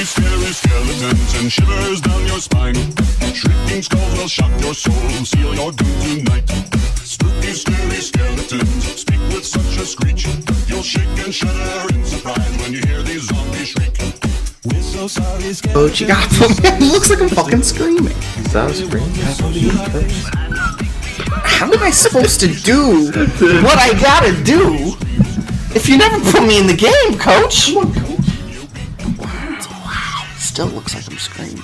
spooky, scary skeletons and shivers down your spine. Shrieking skulls will shock your soul, seal your doom tonight. Spooky, scary skeletons speak with such a screech. You'll shake and shudder in surprise when you hear these zombies shriek. We're so sorry, Oh, what you got for me? It looks like I'm fucking screaming. Sounds screaming. How am I supposed to do what I gotta do if you never put me in the game, Coach? Come on, Coach. Wow. Still looks like I'm screaming.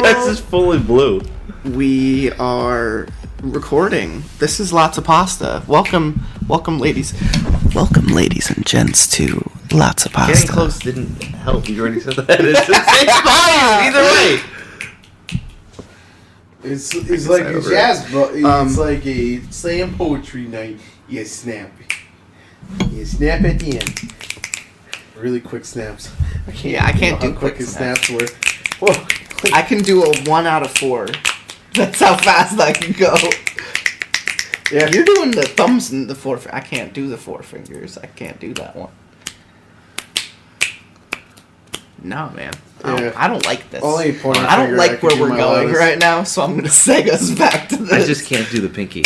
That's just fully blue. We are recording. This is Lotsa Pasta. Welcome, ladies. Welcome, ladies and gents, to Lotsa Pasta. Getting close didn't help. You already said that. It's fine. Either way. It's like a jazz, but it's like a slam poetry night. You snap. You snap at the end. Really quick snaps. I can't do quick snaps. Were. Whoa. I can do a 1 out of 4. That's how fast I can go. Yeah, you're doing the thumbs and the 4. I can't do the 4 fingers. I can't do that one. No, man. I don't like this. Only pointer I don't finger like where we're going loudest. right now, so I'm gonna seg us back to this. I just can't do the pinky.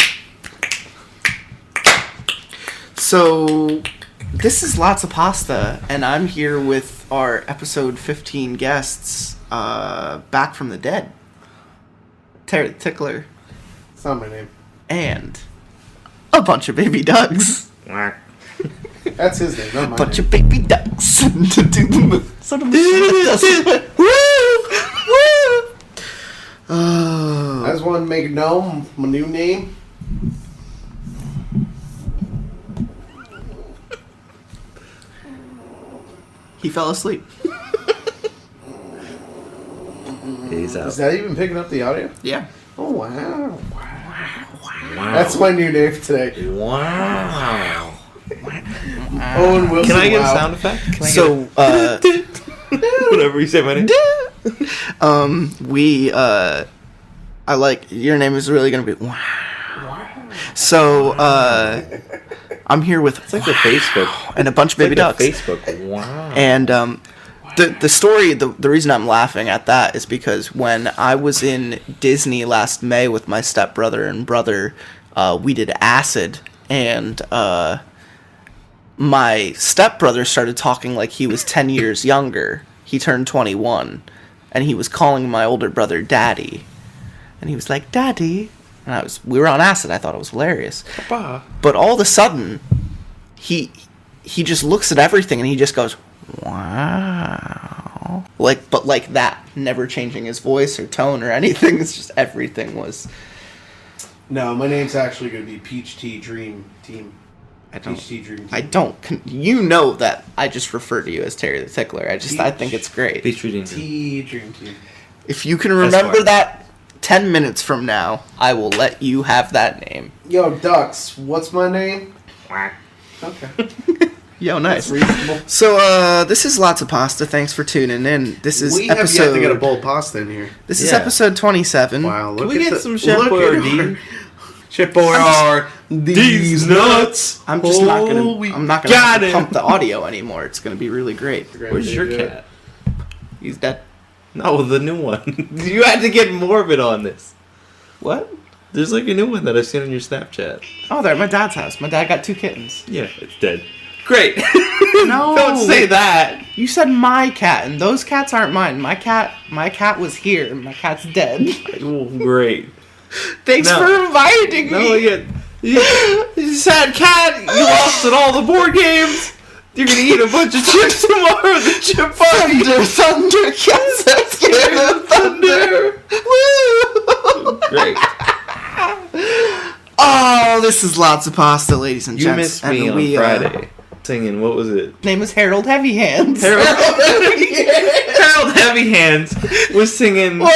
So, this is Lots of Pasta, and I'm here with our episode 15 guests, back from the dead. Tickler. It's not my name. And a bunch of baby ducks. That's his name, not my Bunch name. of baby ducks to do the move. So the I just want to make it known my new name. He fell asleep. He's out. Is that even picking up the audio? Yeah. Oh, wow. That's my new name today. Wow. Owen Wilson. Can I get wow. a sound effect? Whatever you say, my name. I like, your name is really going to be, wow. So, I'm here with, It's like the Facebook. and a bunch of baby ducks. Facebook. Wow. And, the story, the reason I'm laughing at that is because when I was in Disney last May with my stepbrother and brother, we did acid, and, my stepbrother started talking like he was 10 years younger. He turned 21, and he was calling my older brother Daddy. And he was like, Daddy. And we were on acid. I thought it was hilarious. Papa. But all of a sudden, he just looks at everything and he just goes, wow. But like that, never changing his voice or tone or anything. It's just everything was. No, my name's actually going to be Peach Tea Dream Team. I don't. You know that I just refer to you as Terry the Tickler. I think it's great. Peach Dream Team. If you can remember that 10 minutes from now, I will let you have that name. Yo, ducks, what's my name? Okay. Yo, nice. That's reasonable. So, this is Lots of Pasta. Thanks for tuning in. This is We have episode. yet to get a bowl of pasta in here. This is episode 27. Wow, Can we get some Chef Boyardee? Chef Boyardee. These nuts. I'm just not gonna. I'm not gonna got it. pump the audio anymore. It's gonna be really great. Where's your cat? He's dead. No, the new one. You had to get morbid on this. What? There's like a new one that I've seen on your Snapchat. Oh, they're at my dad's house. My dad got 2 kittens. Yeah, it's dead. Great. No, Don't say that. You said my cat, and those cats aren't mine. My cat was here, and my cat's dead. Oh, great. Thanks for inviting me. You sad cat. You lost at all the board games. You're gonna eat a bunch of chips tomorrow. The chip party. Thunder, cats are scared of thunder. Woo! Great. Oh, this is Lots of Pasta, ladies and You gents. missed me and on Friday. Singing, what was it? Name is Harold Heavy Hands. Harold Heavy Hands was singing. What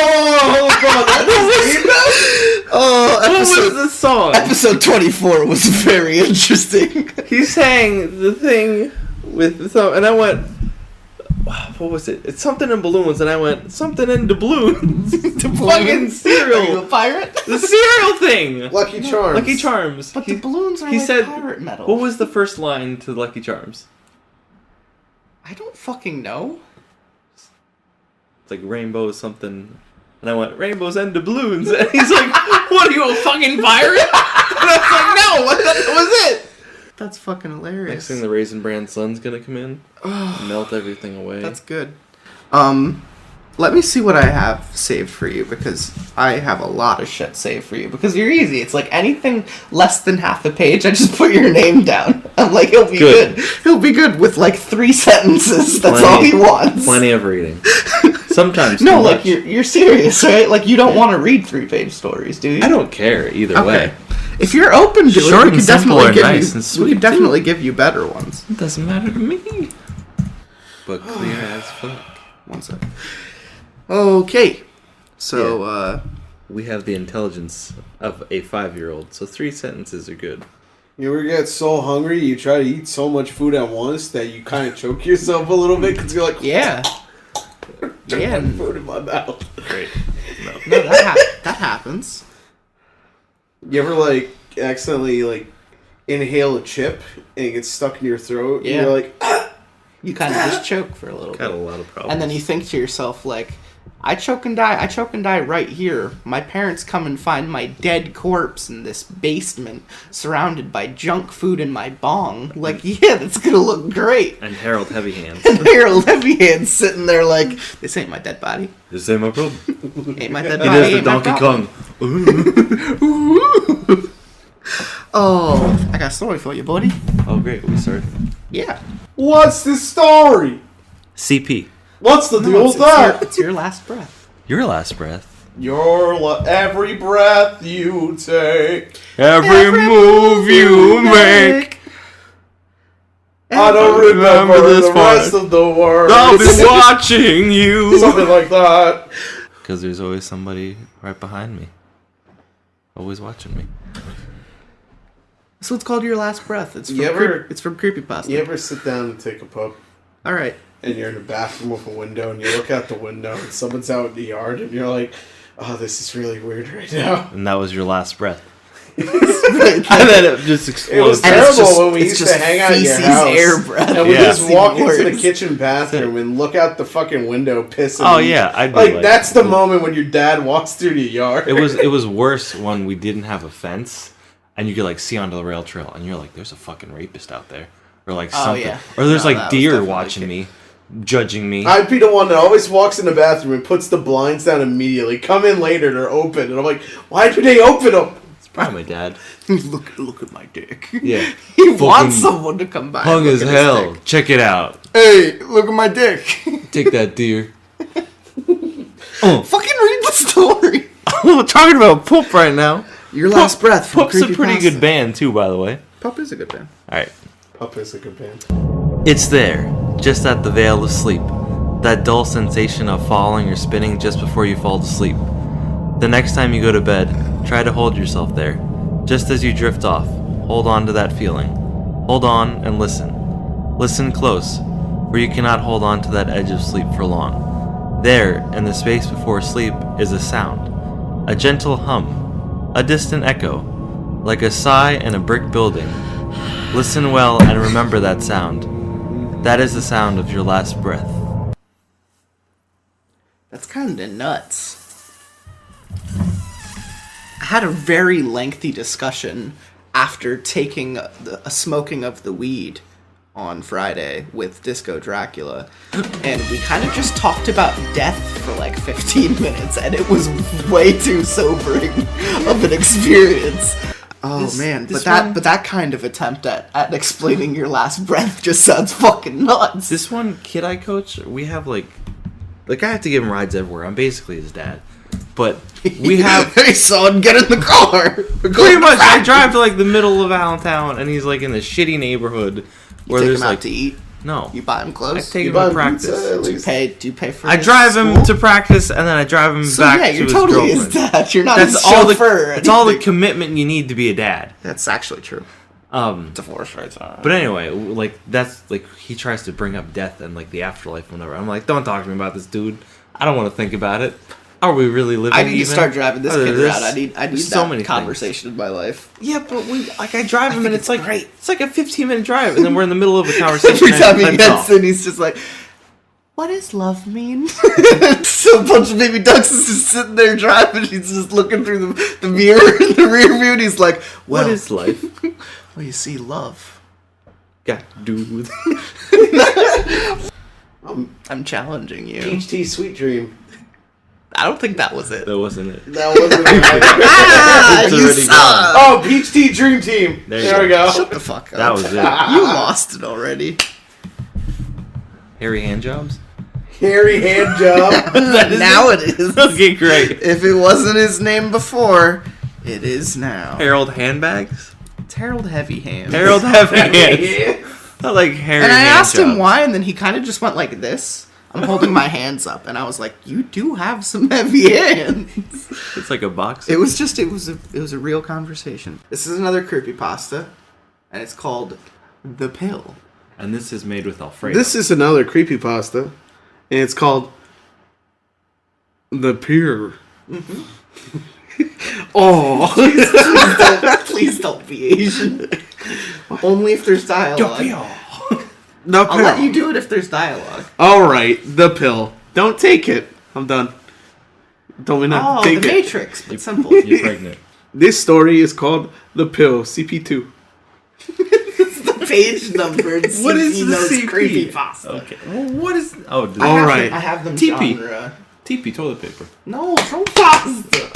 was the song? Episode 24 was very interesting. He sang the thing with the song, and I went, what was it? It's something in balloons, and I went, something in doubloons. fucking cereal. Are you a pirate? The cereal thing. Lucky Charms. Lucky Charms. But the balloons are he like said, pirate metal. What was the first line to Lucky Charms? I don't fucking know. It's like rainbow something. And I went, rainbows and doubloons. And he's like, what are you, a fucking pirate? And I was like, no, that was it. That's fucking hilarious. Next thing, the Raisin Bran sun's gonna come in, melt everything away. That's good. Let me see what I have saved for you, because I have a lot of shit saved for you. Because you're easy. It's like anything less than half a page, I just put your name down. I'm like, he'll be good. He'll be good with like 3 sentences. That's all he wants. Plenty of reading. Sometimes no, like you're serious, right? Like you don't want to read 3-page stories, do you? I don't care either way. If you're open to Short it, we and could simple definitely are give nice you. and sweet, We could definitely give you better ones. It doesn't matter to me. But clear as fuck. One sec. Okay, so we have the intelligence of a 5-year-old, so 3 sentences are good. You ever get so hungry you try to eat so much food at once that you kind of choke yourself a little bit because you're like, yeah. Yeah, food in my mouth. Great. No, that happens. You ever like accidentally like inhale a chip and it gets stuck in your throat? Yeah. And you're like, You kind of just choke for a little Got a bit. lot of problems. And then you think to yourself, like, I choke and die right here. My parents come and find my dead corpse in this basement, surrounded by junk food in my bong. Like, yeah, that's gonna look great. And Harold Heavy Hands. And Harold Heavy Hands sitting there like, this ain't my dead body. This ain't my problem. Ain't my dead It body. is the ain't my Donkey problem. Kong. Oh, I got a story for you, buddy. Oh, great. We started. Yeah. what's the story? CP. What's the No, deal with that? it's your last breath. Your last breath. Every breath you take. Every move you make. I don't remember the rest of the words. I'll be watching you. Something like that. Because there's always somebody right behind me. Always watching me. So it's called Your Last Breath. It's from, it's from Creepypasta. You ever sit down and take a poop? All right. And you're in a bathroom with a window, and you look out the window, and someone's out in the yard, and you're like, oh, this is really weird right now. And that was your last breath. Right. And then it just It explodes. was And it's terrible just- when we it's used to just hang out at your feces, house. air breath. And we Yeah. just walk into the Words. kitchen bathroom and look out the fucking window, piss. And Oh, yeah, I'd be like, like- that's the moment when your dad walks through the yard. It was worse when we didn't have a fence, and you could like see onto the rail trail, and you're like, "There's a fucking rapist out there," or like Oh, something, yeah. or there's No, that like was deer definitely watching okay. me, judging me. I'd be the one that always walks in the bathroom and puts the blinds down immediately. Come in later, they're open, and I'm like, why do they open them? It's probably my dad. Look at my dick. Yeah, He Fucking wants someone to come by. hung and as look at his hell. dick. Check it out. Hey, look at my dick. Take that deer. Fucking read the story. We're talking about Poop right now. Your Last Breath from Poop's a pretty Creepypasta. good band too, by the way. Pup is a good band. All right. Pup is a good band. It's there, just at the veil of sleep. That dull sensation of falling or spinning just before you fall to sleep. The next time you go to bed, try to hold yourself there. Just as you drift off, hold on to that feeling. Hold on and listen. Listen close, for you cannot hold on to that edge of sleep for long. There, in the space before sleep, is a sound. A gentle hum. A distant echo. Like a sigh in a brick building. Listen well and remember that sound. That is the sound of your last breath. That's kind of nuts. I had a very lengthy discussion after taking a smoking of the weed on Friday with Disco Dracula, and we kind of just talked about death for like 15 minutes, and it was way too sobering of an experience. Oh man, but that kind of attempt at explaining your last breath just sounds fucking nuts. This one kid I coach, we have like I have to give him rides everywhere. I'm basically his dad. But we have... Hey son, get in the car! Pretty much, I drive to like the middle of Allentown, and he's like in a shitty neighborhood where Take there's him out like... to eat? No. You buy him I clothes? take You him buy to him practice. pizza, at Do least. you pay for I his drive him school? to practice, and then I drive him So back yeah, to you're his totally his girlfriend. dad. You're not That's his all the chauffeur. that's all the commitment you need to be a dad. That's actually true. Divorce rates are. But anyway, like that's like he tries to bring up death and like the afterlife whenever. I'm like, don't talk to me about this, dude. I don't want to think about it. Are we really living? I need to start driving this kid around. I need so that many conversation in my life. Yeah, but I drive him and it's like great. It's like a 15-minute drive, and then we're in the middle of a conversation. Every time he gets in, he's just like, "What does love mean?" So a bunch of baby ducks is just sitting there driving. He's just looking through the mirror in the rear view, and he's like, well, "What is life?" Well, you see, love. God, dude. I'm challenging you. Peach Tea Sweet Dream. I don't think that was it. That wasn't it. That wasn't it. It's You already suck. gone. Oh, Peach Tea Dream Team. There we go. Shut the fuck up. That was it. You lost it already. Hairy handjobs? Hairy hand job. Now it is. Okay, great. If it wasn't his name before, it is now. Harold handbags? It's Harold Heavy Hands. Harold heavy hands. I like hairy And I asked him handjobs. why, and then he kind of just went like this. I'm holding my hands up, and I was like, "You do have some heavy hands." It's like a box. It was a real conversation. This is another creepypasta, and it's called The Pill. And this is made with Alfredo. This is another creepypasta, and it's called The Pier. Oh. Please don't be Asian. Only if there's dialogue. The I'll let you do it if there's dialogue. Alright, the pill. Don't take it. I'm done. Don't we not Oh, take the it? Matrix, but simple. You're pregnant. This story is called The Pill, CP2. The page numbers. What is the knows CP? creepypasta? Okay. Well, what is... Oh, I have Alright. them- I have them TP. genre. TP toilet paper. No, Trollpasta.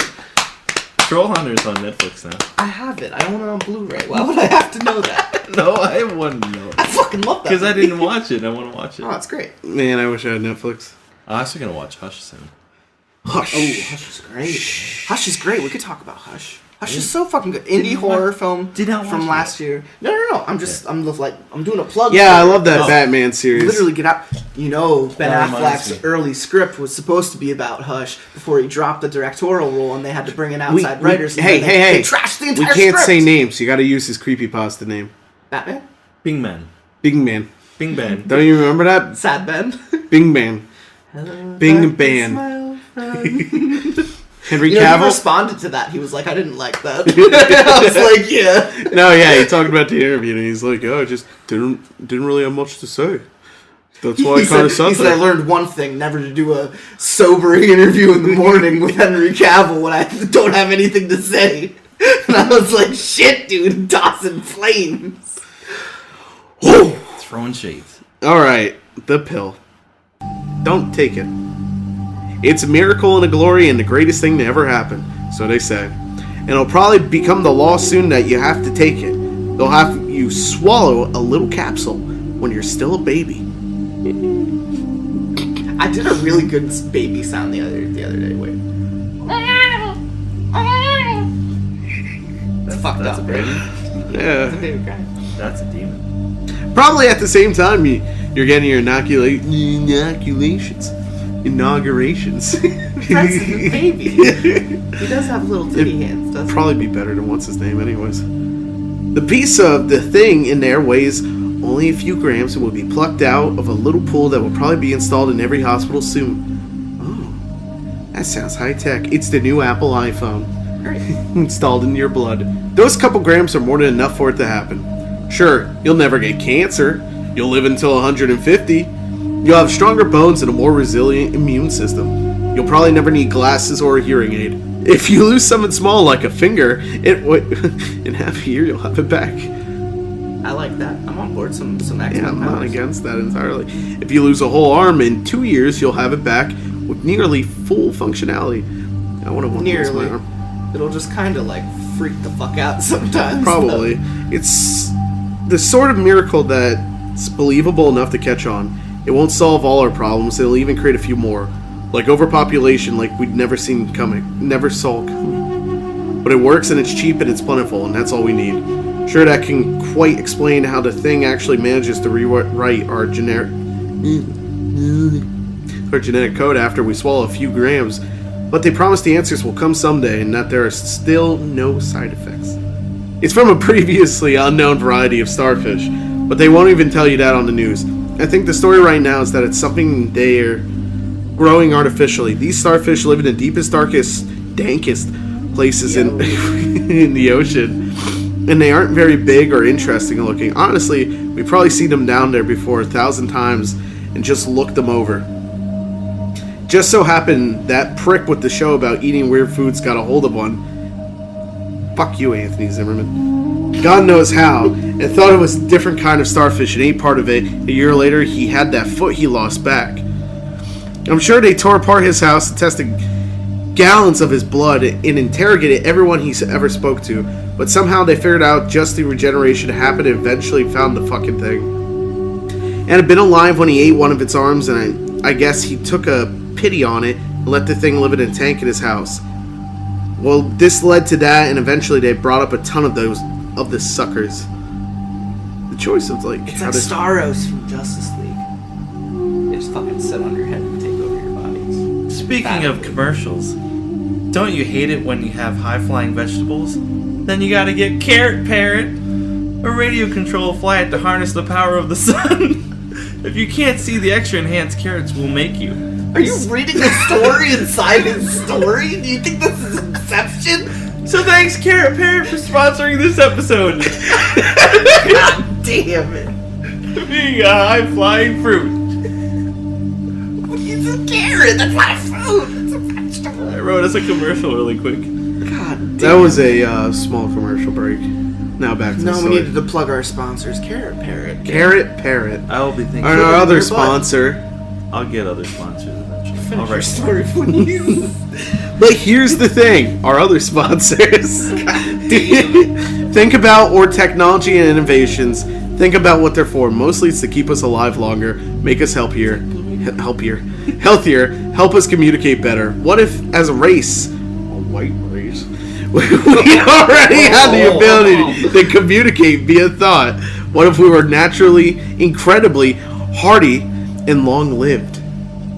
Troll Hunter's on Netflix now. I have it. I own it on Blu-ray. Why would I have to know that? No, I wouldn't know. I fucking love that. Because I movie. didn't watch it. I want to watch it. Oh, it's great. Man, I wish I had Netflix. I'm also going to watch Hush soon. Hush. Oh, Hush is great. Hush is great. We could talk about Hush. Hush is so fucking good. Indie horror film Did not watch from it last year. No. I'm just I'm doing a plug. Yeah, I for it. love that Oh. Batman series. Literally get out. You know, Ben That reminds Affleck's me. early script was supposed to be about Hush before he dropped the directorial role, and they had to bring in outside writers. And hey, then hey, they hey. trashed the We entire can't script. say names. You gotta use his creepypasta name. Batman, Bing Man. Bing Man. Bing Bang. Don't you remember that? Sad Ben. Bing Man. Hello, Bing darkness, Ban. my old friend. Henry You know, he Cavill? responded to that. He was like, "I didn't like that." I was like, "Yeah." No, yeah, he talked about the interview and he's like, "Oh, I just didn't really have much to say. That's why I kind of He said said, "I that." learned one thing: never to do a sobering interview in the morning with Henry Cavill when I don't have anything to say." And I was like, "Shit, dude, tossing flames." Throwing shades. Alright, the pill. Don't take it. It's a miracle and a glory and the greatest thing to ever happen, so they say. And it'll probably become the law soon that you have to take it. They'll have you swallow a little capsule when you're still a baby. I did a really good baby sound the other day. Wait, it's fucked That's up, a right? baby. Yeah. Baby crying. That's a demon. Probably at the same time you're getting your inaugurations. President baby. He does have little titty hands, doesn't Probably be better than what's his name anyways. The piece of the thing in there weighs only a few grams and will be plucked out of a little pool that will probably be installed in every hospital soon. Oh, that sounds high tech. It's the new Apple iPhone. he? Great. Installed in your blood. Those couple grams are more than enough for it to happen. Sure, you'll never get cancer. You'll live until 150. You'll have stronger bones and a more resilient immune system. You'll probably never need glasses or a hearing aid. If you lose something small like a finger, in half a year you'll have it back. I like that. I'm on board. Some X-Men Yeah, I'm not powers. against that entirely. If you lose a whole arm in 2 years, you'll have it back with nearly full functionality. I wouldn't want to lose my Nearly. arm. It'll just kind of like freak the fuck out sometimes. Probably. It's the sort of miracle that's believable enough to catch on. It won't solve all our problems, it'll even create a few more. Like overpopulation, like we'd never seen coming. Never saw coming. But it works and it's cheap and it's plentiful, and that's all we need. Sure, that can quite explain how the thing actually manages to rewrite our genetic code after we swallow a few grams. But they promise the answers will come someday and that there are still no side effects. It's from a previously unknown variety of starfish, but they won't even tell you that on the news. I think the story right now is that it's something we're growing artificially. These starfish live in the deepest, darkest, dankest places in the ocean. And they aren't very big or interesting looking. Honestly, we've probably seen them down there before 1,000 times and just looked them over. Just so happened that prick with the show about eating weird foods got a hold of one. Fuck you, Anthony Zimmerman. God knows how, and thought it was a different kind of starfish and ate part of it. A year later, he had that foot he lost back. I'm sure they tore apart his house and tested gallons of his blood and interrogated everyone he ever spoke to, but somehow they figured out just the regeneration happened and eventually found the fucking thing. And had been alive when he ate one of its arms, and I guess he took a pity on it and let the thing live in a tank in his house. Well, this led to that, and eventually they brought up a ton of the suckers. The choice of like It's like Staros from Justice League. They just fucking sit on your head and take over your bodies. Speaking of commercials, don't you hate it when you have high-flying vegetables? Then you gotta get Carrot Parrot, a radio-controlled flight to harness the power of the sun. If you can't see, the extra enhanced carrots will make you. Are you reading the story inside his story? Do you think this is Inception? So thanks, Carrot Parrot, for sponsoring this episode. God damn it. Being a high-flying fruit. It's a carrot. That's not a fruit. It's a vegetable. I wrote us a commercial really quick. God damn. That was a small commercial break. Now back to the No, story. we needed to plug our sponsors. Carrot Parrot. Carrot Parrot. I will be thinking. Our other sponsor. I'll get other sponsors eventually. Finish All your right. story, please. But here's the thing. Our other sponsors. Think about or technology and innovations. Think about what they're for. Mostly it's to keep us alive longer, make us healthier, help us communicate better. What if, as a race, a white race, we already had the ability to communicate via thought? What if we were naturally, incredibly hardy and long-lived?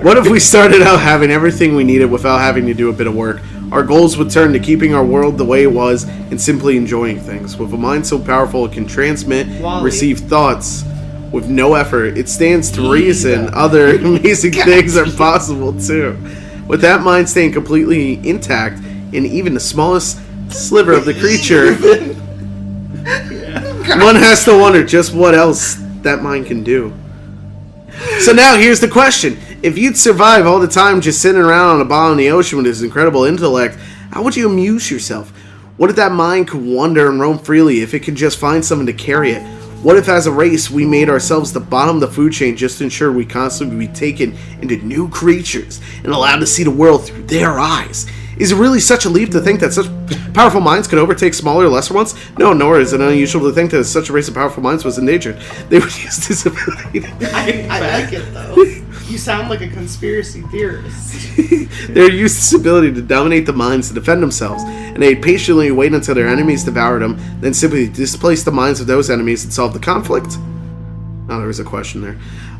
What if we started out having everything we needed without having to do a bit of work? Our goals would turn to keeping our world the way it was and simply enjoying things. With a mind so powerful it can transmit, receive thoughts with no effort, it stands to reason other amazing things are possible too. With that mind staying completely intact and even the smallest sliver of the creature, one has to wonder just what else that mind can do. So now here's the question. If you'd survive all the time just sitting around on a bottom in the ocean with this incredible intellect, how would you amuse yourself? What if that mind could wander and roam freely if it could just find someone to carry it? What if as a race we made ourselves the bottom of the food chain just to ensure we constantly be taken into new creatures and allowed to see the world through their eyes? Is it really such a leap to think that such powerful minds could overtake smaller, lesser ones? No, nor is it unusual to think that such a race of powerful minds was endangered. They would use this ability. I like it, though. You sound like a conspiracy theorist. They used this ability to dominate the minds to defend themselves, and they'd patiently wait until their enemies devoured them, then simply displace the minds of those enemies and solve the conflict. Oh, there was a question there.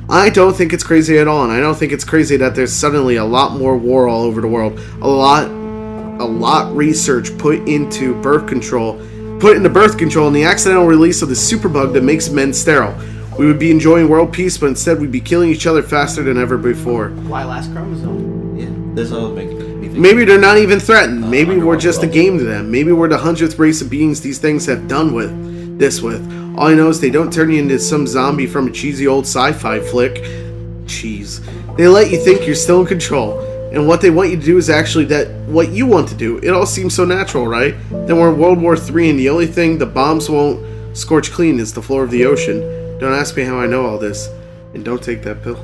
I don't think it's crazy at all, and I don't think it's crazy that there's suddenly a lot more war all over the world. A lot research put into birth control, and the accidental release of the superbug that makes men sterile. We would be enjoying world peace, but instead we'd be killing each other faster than ever before. Why last chromosome? Yeah, this all making me think. Maybe they're not even threatened. Maybe we're just a game to them. Maybe we're the 100th race of beings these things have done with. All I know is they don't turn you into some zombie from a cheesy old sci-fi flick. Cheese. They let you think you're still in control. And what they want you to do is actually what you want to do. It all seems so natural, right? Then we're in World War III, and the only thing the bombs won't scorch clean is the floor of the ocean. Don't ask me how I know all this. And don't take that pill.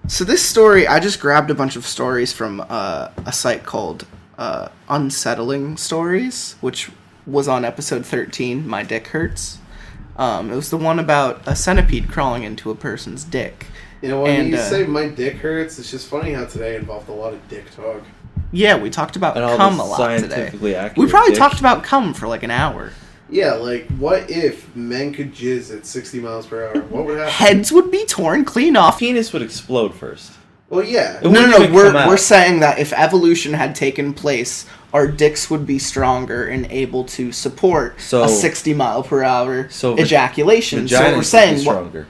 So this story, I just grabbed a bunch of stories from a site called Unsettling Stories, which was on episode 13, My Dick Hurts. It was the one about a centipede crawling into a person's dick. You know, when you say my dick hurts, it's just funny how today involved a lot of dick talk. Yeah, we talked about cum a lot today. We probably talked about cum for like an hour. Yeah, like, what if men could jizz at 60 miles per hour? What would happen? Heads would be torn clean off. Penis would explode first. Well, yeah. No, we're saying that if evolution had taken place, our dicks would be stronger and able to support a 60 mile per hour ejaculation. So we're saying stronger.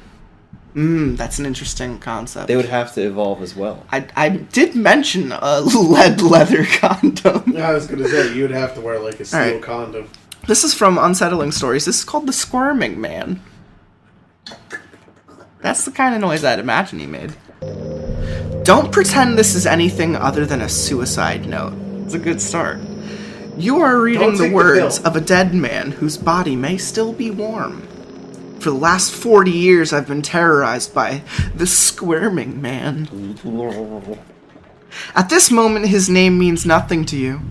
That's an interesting concept. They would have to evolve as well. I did mention a lead leather condom. I was gonna say, you'd have to wear like a steel condom. This is from Unsettling Stories. This is called the Squirming Man. That's the kind of noise I'd imagine he made. Don't pretend this is anything other than a suicide note. It's a good start. You are reading the words of a dead man whose body may still be warm. For the last 40 years, I've been terrorized by the Squirming Man. At this moment, his name means nothing to you.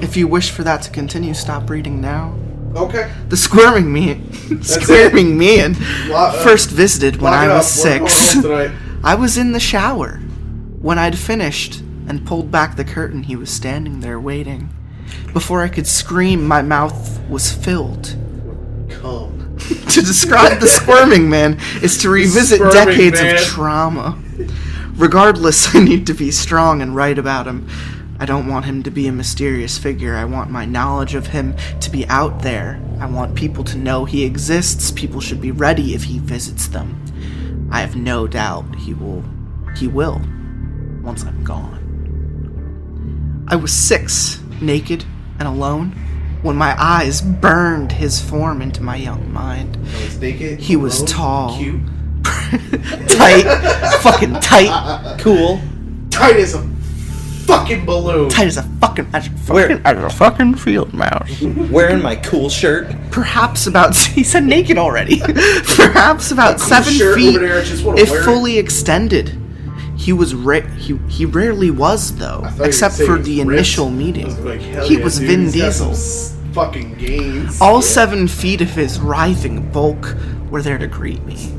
If you wish for that to continue, stop reading now. Okay. The Squirming Man first visited when I was 6. I was in the shower. When I'd finished and pulled back the curtain, he was standing there waiting. Before I could scream, my mouth was filled. Come. To describe the Squirming Man is to revisit decades of trauma. Regardless, I need to be strong and write about him. I don't want him to be a mysterious figure. I want my knowledge of him to be out there. I want people to know he exists. People should be ready if he visits them. I have no doubt he will, once I'm gone. I was 6, naked and alone, when my eyes burned his form into my young mind. He was tall. Cute. Tight. Fucking tight. Cool. Tight as a fucking balloon. Tight as a fucking field mouse. Wearing my cool shirt. Perhaps about... He said naked already. Perhaps about 7 feet, if fully extended. He was he rarely was, though, except for the initial meeting. He was Vin Diesel. Fucking gains. All 7 feet of his writhing bulk were there to greet me.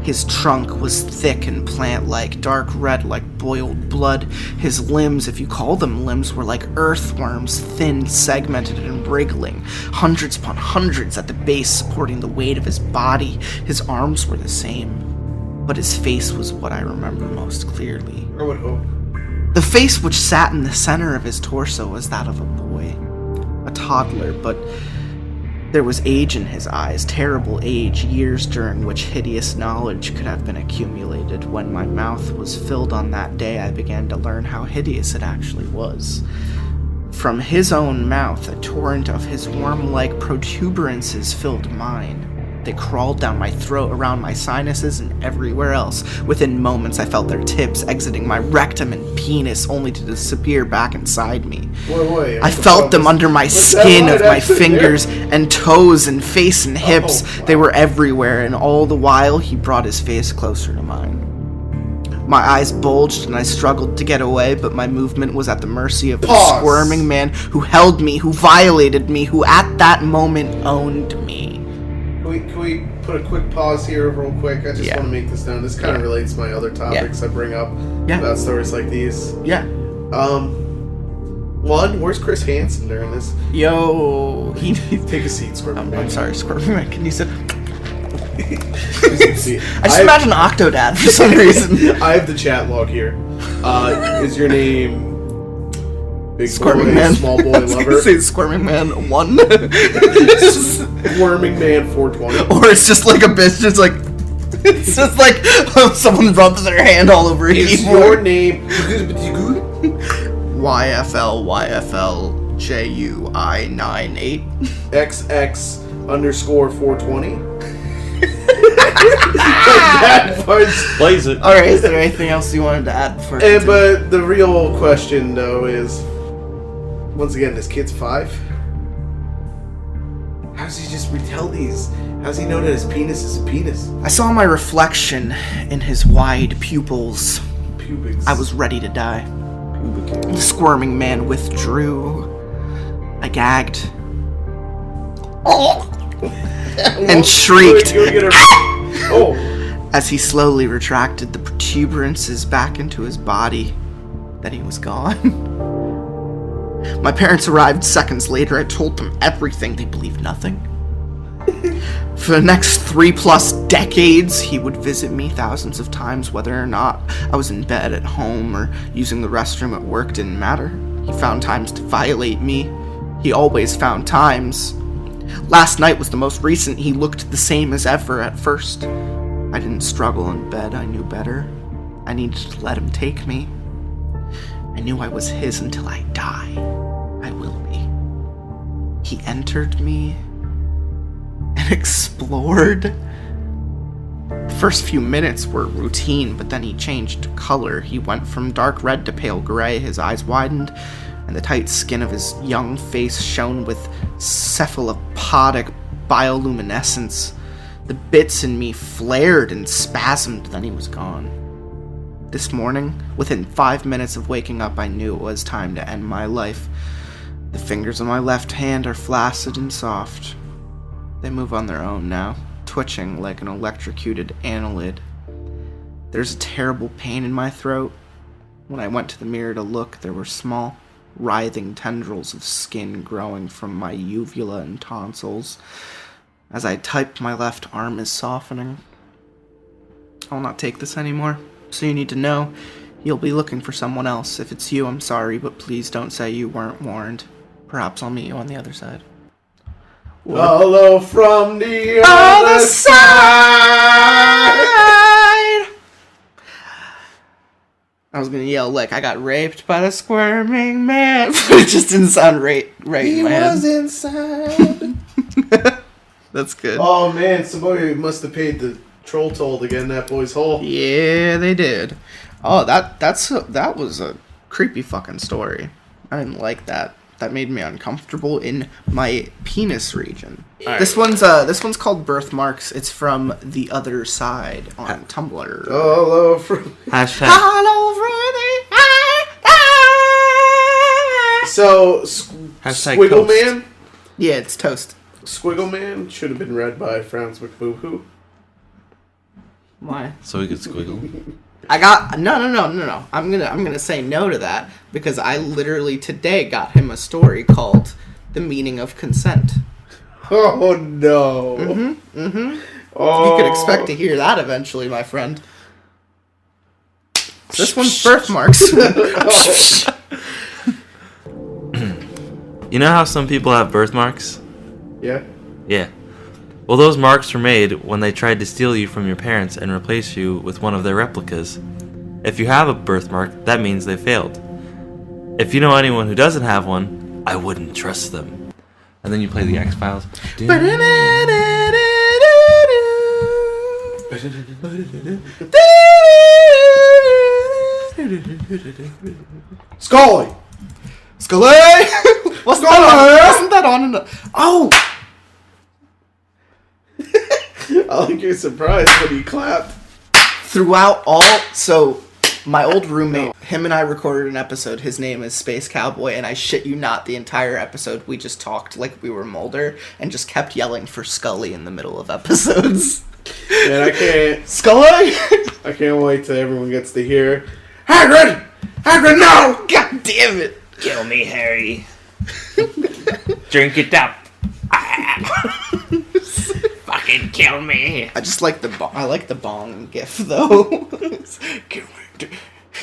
His trunk was thick and plant-like, dark red like boiled blood. His limbs, if you call them limbs, were like earthworms, thin, segmented, and wriggling. Hundreds upon hundreds at the base supporting the weight of his body. His arms were the same, but his face was what I remember most clearly. I would hope. The face which sat in the center of his torso was that of a boy. A toddler, but there was age in his eyes, terrible age, years during which hideous knowledge could have been accumulated. When my mouth was filled on that day, I began to learn how hideous it actually was. From his own mouth, a torrent of his worm-like protuberances filled mine. They crawled down my throat, around my sinuses, and everywhere else. Within moments, I felt their tips exiting my rectum and penis, only to disappear back inside me. I felt them under my skin of my fingers and toes and face and hips. They were everywhere, and all the while, he brought his face closer to mine. My eyes bulged, and I struggled to get away, but my movement was at the mercy of a Squirming Man who held me, who violated me, who at that moment owned me. Can we put a quick pause here real quick? I just want to make this down. This kind of relates to my other topics I bring up about stories like these. Yeah. One, where's Chris Hansen during this? Yo, he Take a seat, Squirming Man. I'm sorry, Squirming Man. Can you sit? I just imagine Octodad for some reason. I have the chat log here. Is your name Big Squirming boy, Man? Small boy lover? Say Squirming Man 1. Squirming Man 420. Or it's just like a bitch, it's like... It's just like someone rubs their hand all over Is keyboard. your name YFLYFLJUI98 XX_420? Blaze it. Alright, is there anything else you wanted to add before? But the real question, though, is... Once again, this kid's 5. How does he just retell these? How does he know that his penis is a penis? I saw my reflection in his wide pupils. Pubics. I was ready to die. The Squirming Man withdrew. I gagged. And shrieked as he slowly retracted the protuberances back into his body. Then he was gone. My parents arrived seconds later. I told them everything. They believed nothing. For the next 3+ decades, he would visit me thousands of times, whether or not I was in bed at home or using the restroom at work didn't matter. He found times to violate me. He always found times. Last night was the most recent. He looked the same as ever at first. I didn't struggle in bed, I knew better. I needed to let him take me. I knew I was his until I die. I will be. He entered me and explored. The first few minutes were routine, but then he changed color. He went from dark red to pale gray, his eyes widened, and the tight skin of his young face shone with cephalopodic bioluminescence. The bits in me flared and spasmed, then he was gone. This morning, within 5 minutes of waking up, I knew it was time to end my life. The fingers on my left hand are flaccid and soft. They move on their own now, twitching like an electrocuted annelid. There's a terrible pain in my throat. When I went to the mirror to look, there were small, writhing tendrils of skin growing from my uvula and tonsils. As I type, my left arm is softening. I'll not take this anymore. So you need to know, you'll be looking for someone else. If it's you, I'm sorry, but please don't say you weren't warned. Perhaps I'll meet you on the other side. Hello from the other side. I was gonna yell like I got raped by the Squirming Man, but it just didn't sound right in my head. He was inside. That's good. Oh man, somebody must have paid the troll toll to get in that boy's hole. Yeah, they did. Oh, that was a creepy fucking story. I didn't like that. That made me uncomfortable in my penis region. Right. This one's called Birthmarks. It's from The Other Side on Tumblr. Hello from Hashtag. All over the So Hashtag Squiggle toast. Man. Yeah, it's toast. Squiggle Man should have been read by Frowns McBoohoo. Why? So we could squiggle. I got no. I'm gonna say no to that because I literally today got him a story called "The Meaning of Consent." Oh no! Oh. You could expect to hear that eventually, my friend. This one's Birthmarks. You know how some people have birthmarks? Yeah. Yeah. Well, those marks were made when they tried to steal you from your parents and replace you with one of their replicas. If you have a birthmark, that means they failed. If you know anyone who doesn't have one, I wouldn't trust them. And then you play the X-Files. Scully! Scully! Wasn't that on in the... Oh! I like your surprise when you clapped. Throughout all... So, my old roommate, him and I recorded an episode. His name is Space Cowboy, and I shit you not, the entire episode we just talked like we were Mulder and just kept yelling for Scully in the middle of episodes. And I can't... Scully! I can't wait till everyone gets to hear... Hagrid! Hagrid, no! God damn it! Kill me, Harry. Drink it up. Fucking kill me. I just like I like the bong gif though. Kill me.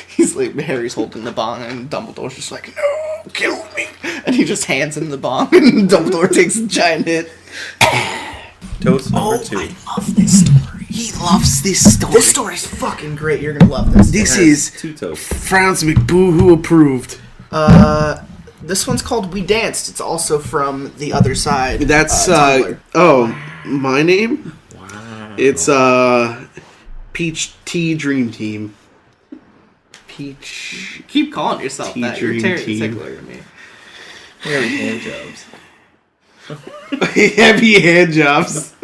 He's like Harry's holding the bong and Dumbledore's just like, no, kill me. And he just hands him the bong and Dumbledore takes a giant hit. Toast number 2. I love this story. He loves this story. This story's fucking great. You're gonna love this. This is 2 toasts. Frowns McBoohoo approved. This one's called We Danced. It's also from The Other Side. That's, Tumblr. My name? Wow. It's, Peach Tea Dream Team. Peach... Keep calling yourself Tea that. You're Dream Terry Team. Tickler to me. Harry hand jobs. Heavy hand jobs.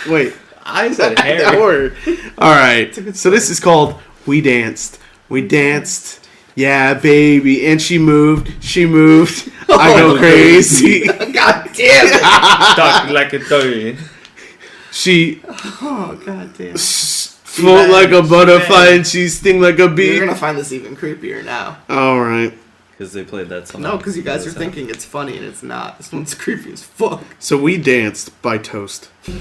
Wait. I said Harry. Alright, so this is called We Danced. We danced. Yeah, baby. And she moved. I go crazy. God damn it! Talking like a toy. She Oh, god damn. float like a butterfly and she sting like a bee. You're gonna find this even creepier now. Alright. Because they played that song. No, because you guys are thinking it's funny and it's not. This one's creepy as fuck. So We Danced by Toast. Now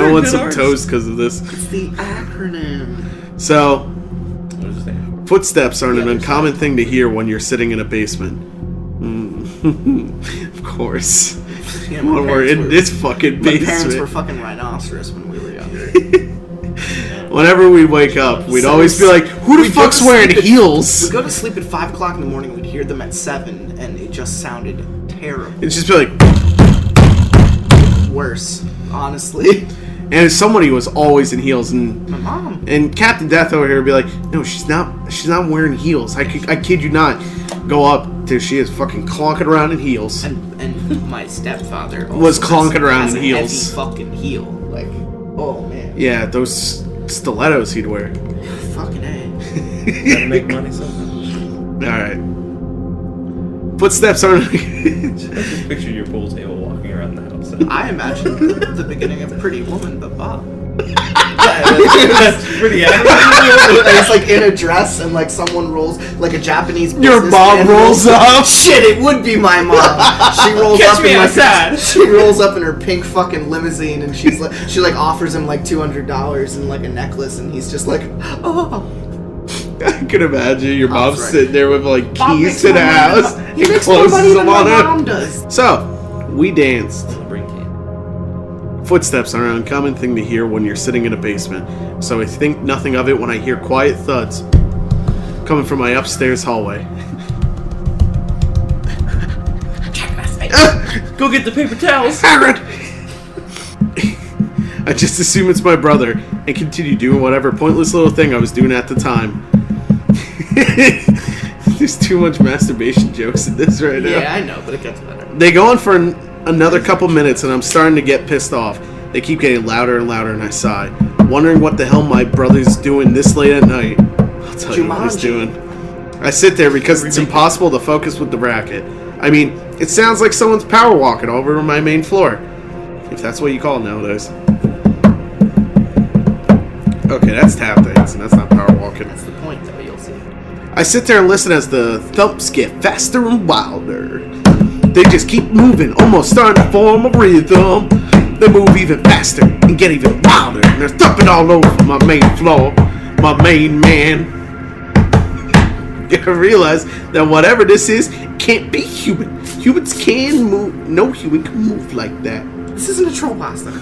I want some toast because of this. It's the acronym. So, What is his name? footsteps aren't The an other uncommon side. thing to hear when you're sitting in a basement. Of course. Yeah, When we're in this fucking My parents were basement. fucking rhinoceros when we were young. Whenever we'd wake up, we'd always be like, who the fuck's wearing heels? We'd go to sleep at 5 o'clock in the morning, we'd hear them at 7, and it just sounded terrible. It'd just be like... Worse, honestly. And somebody was always in heels, and my mom. And Captain Death over here would be like, no, she's not wearing heels. I kid you not. Go up till she is fucking clonking around in heels. And my stepfather also was clonking around has in a heels. Heavy fucking heel, like, oh man. Yeah, those stilettos he'd wear. Fucking A. Gotta make money somehow. All right. Footsteps aren't. Just picture your pool table walking around the house. I imagine the beginning of Pretty Woman, but Bob. That's pretty accurate. It's like in a dress and like someone rolls, like a Japanese Your businessman mom rolls up. Shit, it would be my mom. She rolls Catch up me in outside. she rolls up in her pink fucking limousine and she offers him like $200 and like a necklace and he's just like, oh. I could imagine your mom That's right. sitting there with like Bob keys makes to the more money house than- and He makes more closes money than them my on mom her. does. So, we danced. Bring cane. Footsteps are an uncommon thing to hear when you're sitting in a basement, so I think nothing of it when I hear quiet thuds coming from my upstairs hallway. Go get the paper towels. Aaron! I just assume it's my brother and continue doing whatever pointless little thing I was doing at the time. There's too much masturbation jokes in this right now. Yeah, I know, but it gets better. They go on for another couple minutes and I'm starting to get pissed off. They keep getting louder and louder and I sigh, wondering what the hell my brother's doing this late at night. I'll tell you what he's doing. I sit there because it's impossible to focus with the racket. I mean, it sounds like someone's power walking over my main floor. If that's what you call it nowadays. Okay, that's tap dancing. That's not power walking. That's the point, though, you'll see. I sit there and listen as the thumps get faster and wilder. They just keep moving, almost starting to form a rhythm. They move even faster and get even wilder. And they're thumping all over my main floor, my main man. You gotta realize that whatever this is can't be human. Humans can move. No human can move like that. This isn't a Trollpasta.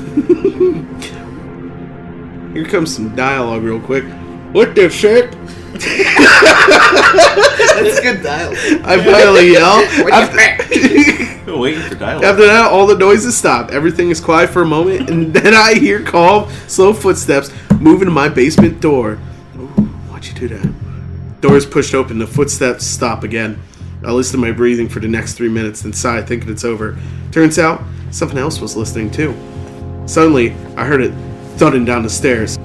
Here comes some dialogue real quick. What the fuck? That's good dialogue. I finally yell. Waiting for dialogue. After that, all the noises stop. Everything is quiet for a moment, and then I hear calm, slow footsteps moving to my basement door. Ooh, why'd you do that? Door is pushed open. The footsteps stop again. I listen to my breathing for the next 3 minutes, then sigh, thinking it's over. Turns out, something else was listening too. Suddenly, I heard it thudding down the stairs.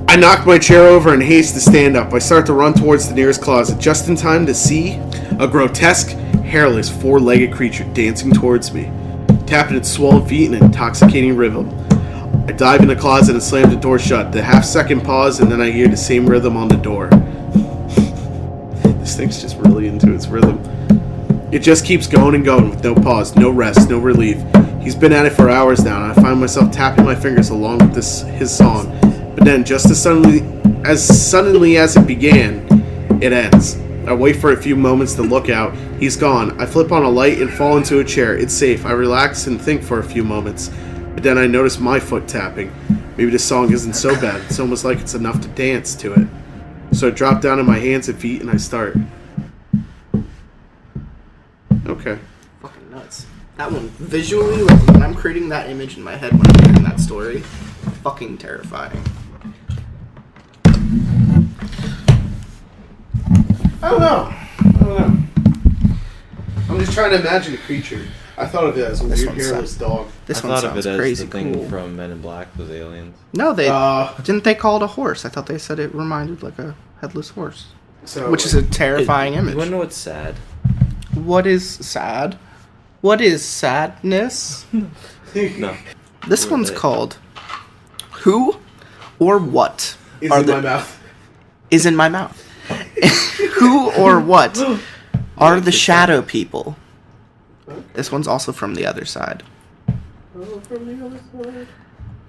I knock my chair over in haste to stand up. I start to run towards the nearest closet, just in time to see a grotesque, hairless, four-legged creature dancing towards me, tapping its swollen feet in an intoxicating rhythm. I dive in the closet and slam the door shut. The half-second pause, and then I hear the same rhythm on the door. This thing's just really into its rhythm. It just keeps going and going with no pause, no rest, no relief. He's been at it for hours now, and I find myself tapping my fingers along with his song. But then, just as suddenly as it began, it ends. I wait for a few moments to look out. He's gone. I flip on a light and fall into a chair. It's safe. I relax and think for a few moments. But then I notice my foot tapping. Maybe this song isn't so bad. It's almost like it's enough to dance to it. So I drop down on my hands and feet and I start. Okay. Fucking nuts. That one, visually, like, when I'm creating that image in my head when I'm hearing that story, fucking terrifying. I don't know. I'm just trying to imagine a creature. I thought of it as a This weird one hairless sucks. dog. This I one thought of sounds it as crazy the thing cool. from Men in Black, those aliens. No, didn't they call it a horse? I thought they said it reminded like a headless horse, So, which is a terrifying You image. wanna know what's sad? What is sad? What is sadness? No. This What one's is it? called Who or What is are in the my mouth. is in my mouth. Who or what are the shadow people? This one's also from the other side.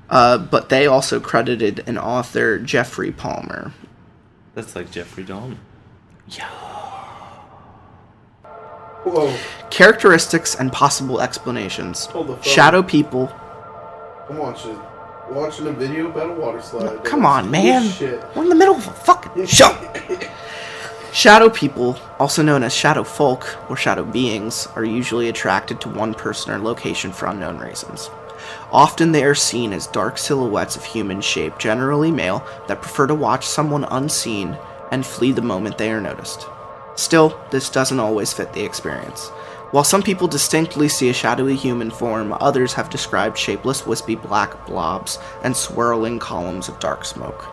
But they also credited an author, Jeffrey Palmer. That's like Jeffrey Dahmer. Whoa. Characteristics and possible explanations. Hold the phone. Shadow people. Come on, shit. watching a video about a water slide. Come on, man. Shit. We're in the middle of a fucking show. Shadow people, also known as shadow folk or shadow beings, are usually attracted to one person or location for unknown reasons. Often they are seen as dark silhouettes of human shape, generally male, that prefer to watch someone unseen and flee the moment they are noticed. Still, this doesn't always fit the experience. While some people distinctly see a shadowy human form, others have described shapeless, wispy black blobs and swirling columns of dark smoke.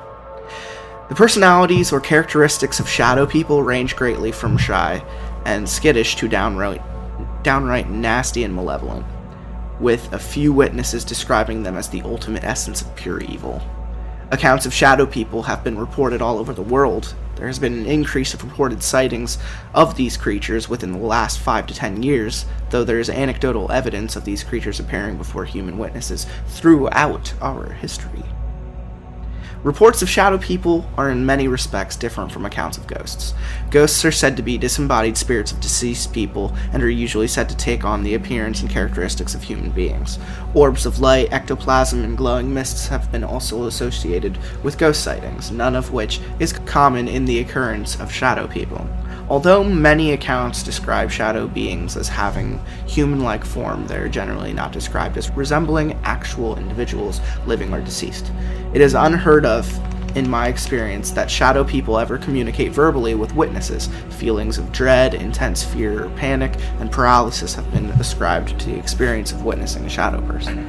The personalities or characteristics of shadow people range greatly from shy and skittish to downright nasty and malevolent, with a few witnesses describing them as the ultimate essence of pure evil. Accounts of shadow people have been reported all over the world. There has been an increase of reported sightings of these creatures within the last 5 to 10 years, though there is anecdotal evidence of these creatures appearing before human witnesses throughout our history. Reports of shadow people are in many respects different from accounts of ghosts. Ghosts are said to be disembodied spirits of deceased people and are usually said to take on the appearance and characteristics of human beings. Orbs of light, ectoplasm, and glowing mists have been also associated with ghost sightings, none of which is common in the occurrence of shadow people. Although many accounts describe shadow beings as having human-like form, they are generally not described as resembling actual individuals, living or deceased. It is unheard of, in my experience, that shadow people ever communicate verbally with witnesses. Feelings of dread, intense fear, or panic, and paralysis have been ascribed to the experience of witnessing a shadow person.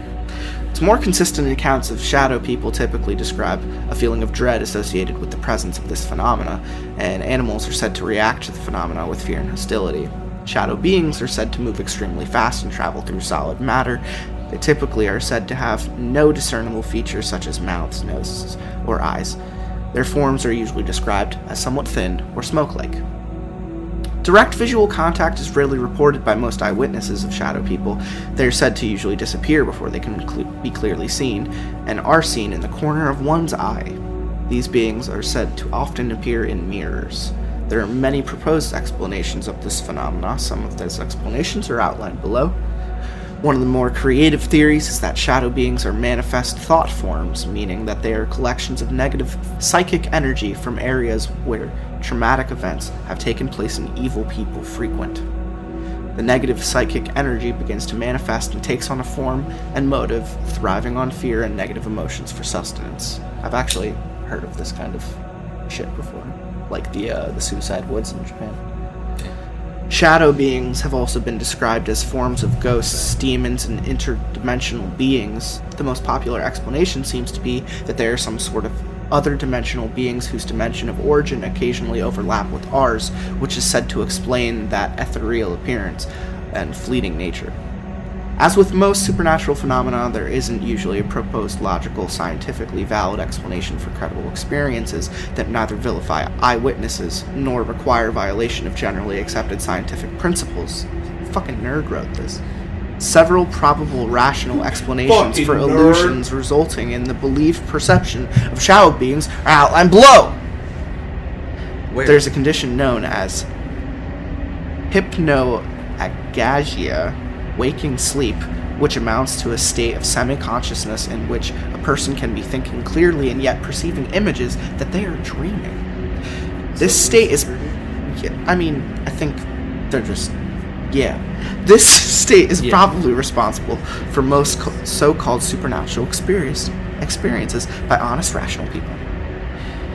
It's more consistent accounts of shadow people typically describe a feeling of dread associated with the presence of this phenomena, and animals are said to react to the phenomena with fear and hostility. Shadow beings are said to move extremely fast and travel through solid matter. They typically are said to have no discernible features such as mouths, noses, or eyes. Their forms are usually described as somewhat thin or smoke-like. Direct visual contact is rarely reported by most eyewitnesses of shadow people. They are said to usually disappear before they can be clearly seen, and are seen in the corner of one's eye. These beings are said to often appear in mirrors. There are many proposed explanations of this phenomena. Some of those explanations are outlined below. One of the more creative theories is that shadow beings are manifest thought forms, meaning that they are collections of negative psychic energy from areas where traumatic events have taken place and evil people frequent. The negative psychic energy begins to manifest and takes on a form and motive, thriving on fear and negative emotions for sustenance. I've actually heard of this kind of shit before, like the suicide woods in Japan. Shadow beings have also been described as forms of ghosts, demons, and interdimensional beings. The most popular explanation seems to be that they are some sort of other dimensional beings whose dimension of origin occasionally overlap with ours, which is said to explain that ethereal appearance and fleeting nature. As with most supernatural phenomena, there isn't usually a proposed logical, scientifically valid explanation for credible experiences that neither vilify eyewitnesses nor require violation of generally accepted scientific principles. Fucking nerd wrote this. Several probable rational explanations for illusions resulting in the believed perception of shadow beings are outlined below. Where? There's a condition known as hypnoagagia, waking sleep, which amounts to a state of semi-consciousness in which a person can be thinking clearly and yet perceiving images that they are dreaming. This state is... I think they're just... This state is probably responsible for most so-called supernatural experiences by honest, rational people.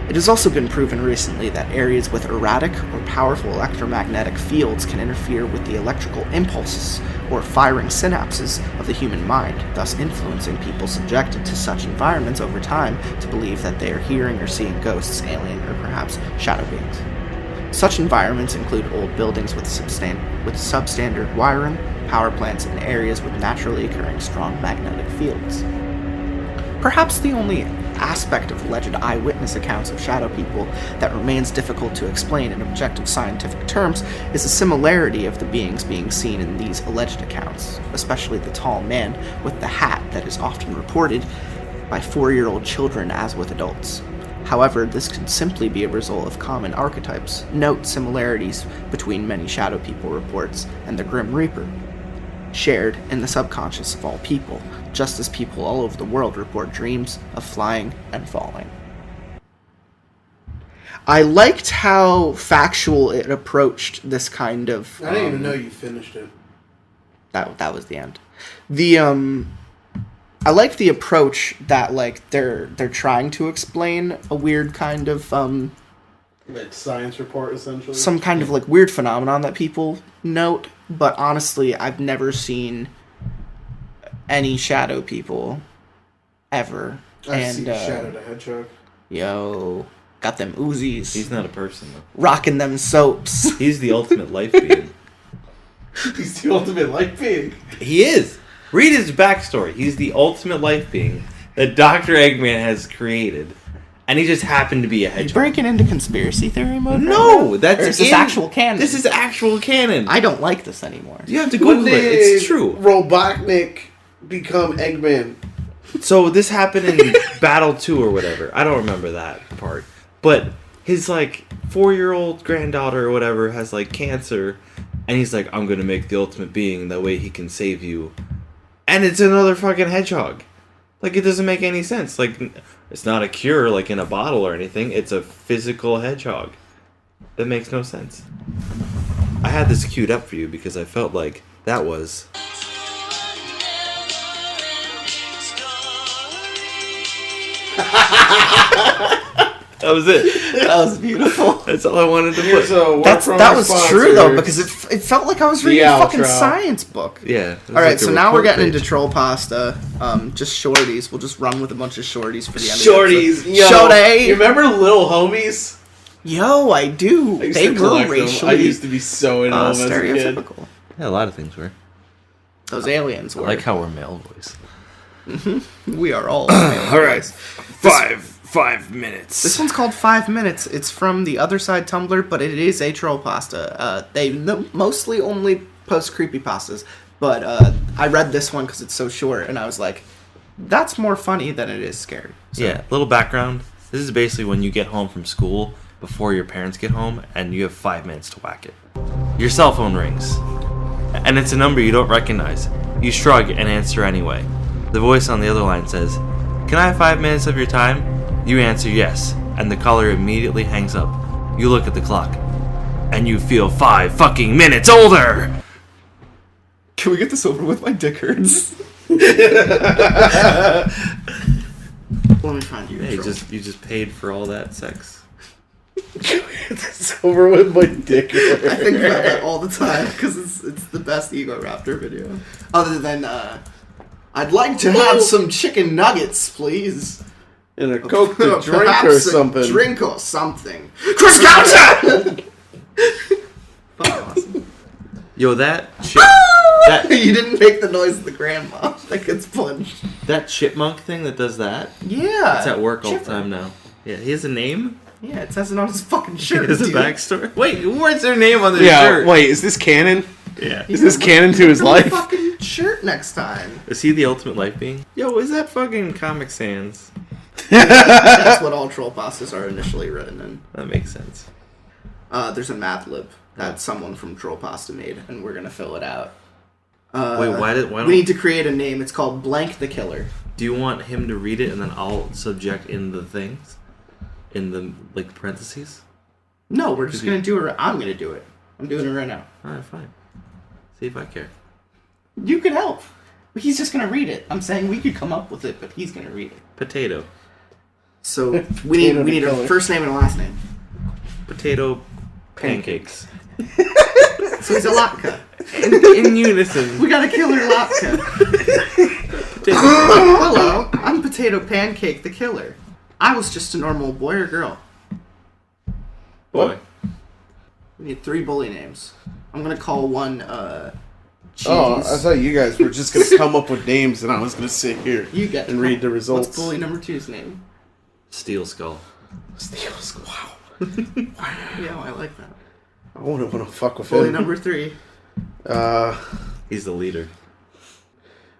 It has also been proven recently that areas with erratic or powerful electromagnetic fields can interfere with the electrical impulses or firing synapses of the human mind, thus influencing people subjected to such environments over time to believe that they are hearing or seeing ghosts, alien, or perhaps shadow beings. Such environments include old buildings with substandard wiring, power plants, and areas with naturally occurring strong magnetic fields. Perhaps the only aspect of alleged eyewitness accounts of shadow people that remains difficult to explain in objective scientific terms is the similarity of the beings being seen in these alleged accounts, especially the tall man with the hat that is often reported by 4-year-old children as with adults. However, this could simply be a result of common archetypes. Note similarities between many shadow people reports and the Grim Reaper. shared in the subconscious of all people, just as people all over the world report dreams of flying and falling. I liked how factual it approached this kind of... I didn't even know you finished it. That was the end. I like the approach that, like, they're trying to explain a weird kind of Like science report, essentially. some kind of like weird phenomenon that people note, but honestly, I've never seen any shadow people ever. I've seen Shadow the Hedgehog. Yo, got them Uzis. He's not a person, though. Rocking them soaps. He's the ultimate life being. He's the ultimate life being. He is. Read his backstory. He's the ultimate life being that Dr. Eggman has created. And he just happened to be a You hedgehog. breaking into conspiracy theory mode? No, that's or is this actual canon? This is actual canon. I don't like this anymore. You have to When Google it. did It's true. Robotnik become Eggman? So this happened in Battle 2 or whatever. I don't remember that part. But his, like, 4-year-old granddaughter or whatever has, like, cancer. And he's like, I'm going to make the ultimate being. That way he can save you. And it's another fucking hedgehog. Like, it doesn't make any sense. Like, it's not a cure, like, in a bottle or anything. It's a physical hedgehog. That makes no sense. I had this queued up for you because I felt like that was... That was it. That was beautiful. That's all I wanted to Here's put. a word That from was our true though, sponsor. because it felt like I was reading a fucking outro. science book. Yeah. All right, so now we're getting into Trollpasta. Just shorties. We'll just run with a bunch of shorties for the end. Shorties. Of the Yo, episode. you remember Little Homies? Yo, I do. I used They to were collect them. racially I used to be so into them as a kid. stereotypical. Yeah, a lot of things were. Those aliens I were. like how we're male voice. We are all. All right. 5 minutes. This one's called 5 Minutes. It's from the Other Side Tumblr, but it is a Trollpasta. They mostly only post creepypastas, but I read this one because it's so short, and I was like, that's more funny than it is scary. So, Yeah, little background. This is basically when you get home from school before your parents get home, and you have 5 minutes to whack it. Your cell phone rings, and it's a number you don't recognize. You shrug and answer anyway. The voice on the other line says, "Can I have 5 minutes of your time?" You answer yes, and the caller immediately hangs up. You look at the clock, and you feel 5 fucking minutes older! Can we get this over with? My dick hurts. Let me find you. Hey, you just paid for all that sex. It's over with my dick. I think about that all the time because it's the best Ego Raptor video. Other than, I'd like to have some chicken nuggets, please. And a Coke to drink Perhaps or a something. drink or something. Chris Goucher! Fucking awesome. Yo, that shit. You didn't make the noise of the grandma that gets punched. That chipmunk thing that does that? Yeah. It's at work all the Chipper. time now. Yeah, he has a name? Yeah, it says it on his fucking He shirt. has a dude. backstory? Wait, what's their name on their Yeah, shirt? wait, is this canon? Yeah. Is this canon to his Look at life? the fucking shirt next time. Is he the ultimate life being? Yo, is that fucking Comic Sans? That's what all Trollpastas are initially written in. That makes sense. There's a MadLib that someone from Trollpasta made, and we're gonna fill it out. Wait, why don't We need to create a name. It's called Blank the Killer. do you want him to read it and then I'll subject in the things? In the, like, parentheses? No, we're just gonna do it. I'm gonna do it. I'm doing it right now. Alright, fine. See if I care. You can help. He's just gonna read it. I'm saying we could come up with it, but he's gonna read it. Potato. So we need a first name and a last name. Potato pancakes. So he's a Latka. In unison. We got a killer Latka. Hello, I'm Potato Pancake the Killer. I was just a normal boy or girl. Boy. We need 3 bully names. I'm gonna call one Cheese. Oh, I thought you guys were just going to come up with names and I was going to sit here You get and read the results. What's bully number 2's name? Steel Skull. Wow. Yeah, I like that. I wouldn't want to fuck with Bully him. number 3. He's the leader.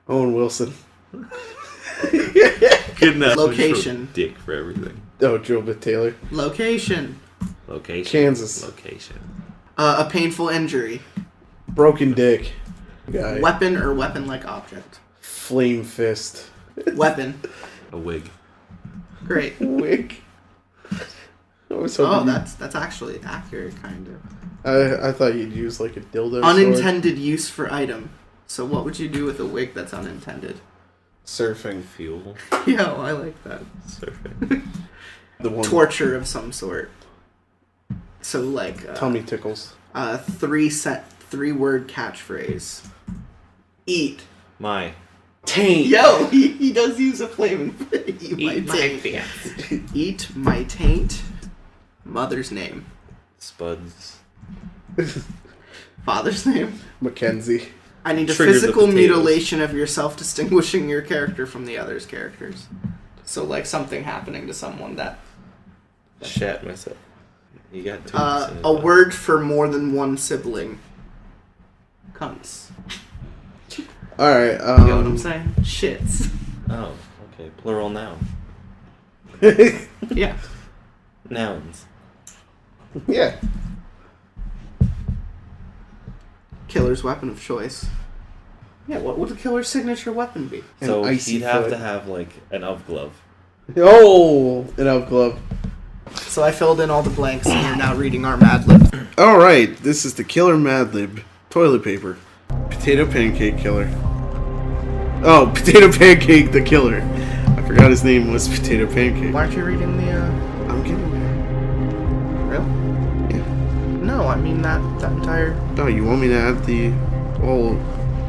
Owen Wilson. Good enough. Location. Dick for everything. Oh, Joe Bit Taylor. Location. Location. Kansas. Location. A painful injury. Broken dick. Guy. Weapon or weapon-like object. Flame fist. Weapon. A wig. Great. Wig. Oh, that's actually accurate, kind of. I thought you'd use like a dildo. Unintended use for item. So what would you do with a wig that's unintended? Surfing. Fuel. Yeah, well, I like that. Surfing. The one. Torture of some sort. So like Tummy tickles. 3-word catchphrase. Eat. My. Taint. Yo, he does use a flaming. Eat my Eat my taint. pants. Eat my taint. Mother's name. Spuds. Father's name. Mackenzie. I need a Trigger the physical potatoes. mutilation of yourself, distinguishing your character from the other's characters. So like something happening to someone that. Shat myself. You got two. A word for more than one sibling. Cunts. Alright, You know what I'm saying? Shits. Oh, okay. Plural noun. Yeah. Nouns. Yeah. Killer's weapon of choice. Yeah, what would the killer's signature weapon be? So icy he'd have foot. to have like an elf glove. Oh, an elf glove. So I filled in all the blanks and you're now reading our MadLib. Alright, this is the killer MadLib. Toilet paper. Potato pancake killer. Oh, potato pancake the killer. I forgot his name was Potato Pancake. Why aren't you reading the, I'm getting there. Real? Yeah. No, I mean that entire... Oh, you want me to add the... Oh,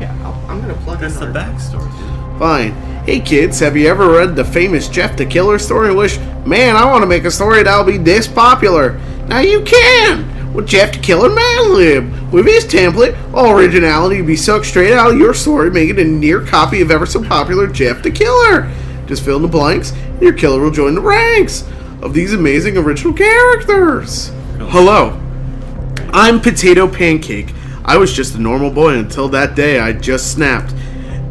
Yeah, I'm gonna plug That's in the our- backstory, dude. fine. Hey kids, have you ever read the famous Jeff the Killer story? Wish, man, I want to make a story that'll be this popular. Now you can! With Jeff the Killer MadLib. With his template, all originality will be sucked straight out of your story, making a near copy of ever so popular Jeff the Killer. Just fill in the blanks, and your killer will join the ranks of these amazing original characters. Hello, I'm Potato Pancake. I was just a normal boy until that day I just snapped.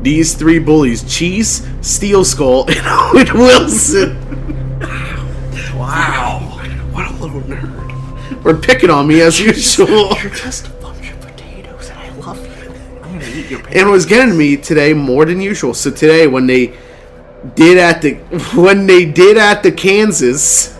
These three bullies, Cheese, Steel Skull, and Owen Wilson. Wow. What a little nerd. We're picking on me as usual. You're just a bunch of potatoes and I love you. I'm gonna eat your pants. And it was getting to me today more than usual. So today when they did at the Kansas,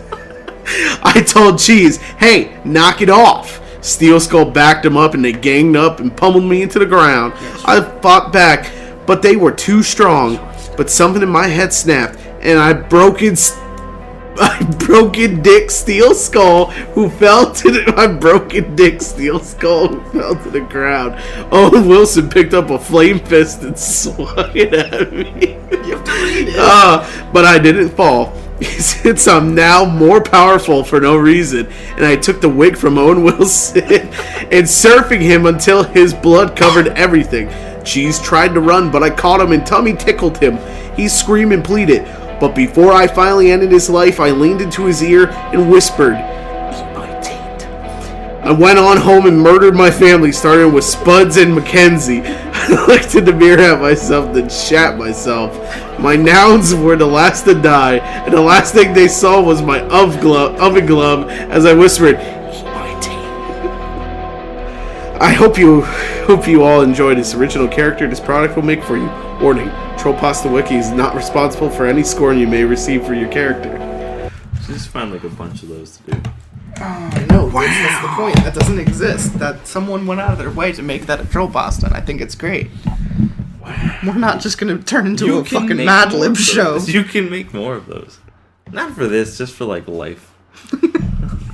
I told Cheese, hey, knock it off. Steel Skull backed him up and they ganged up and pummeled me into the ground. I fought back, but they were too strong. But something in my head snapped and I broke Dick Steel Skull who fell to the ground. Owen Wilson picked up a flame fist and swung it at me. You have to read it. But I didn't fall. Since I'm now more powerful for no reason, and I took the wig from Owen Wilson and surfing him until his blood covered everything. Cheese tried to run, but I caught him and tummy tickled him. He screamed and pleaded, but before I finally ended his life, I leaned into his ear and whispered, "Eat my taint." I went on home and murdered my family, starting with Spuds and Mackenzie. I looked in the mirror at myself, then shat myself. My nouns were the last to die, and the last thing they saw was my oven glove as I whispered, "Eat my taint." I hope you all enjoyed this original character this product will make for you. Warning, Trollpasta Wiki is not responsible for any scorn you may receive for your character. Just find like a bunch of those to do. No, that's the point. That doesn't exist. That someone went out of their way to make that a Trollpasta, and I think it's great. Wow. We're not just gonna turn into a fucking MadLib show. You can make more of those. Not for this, just for like life.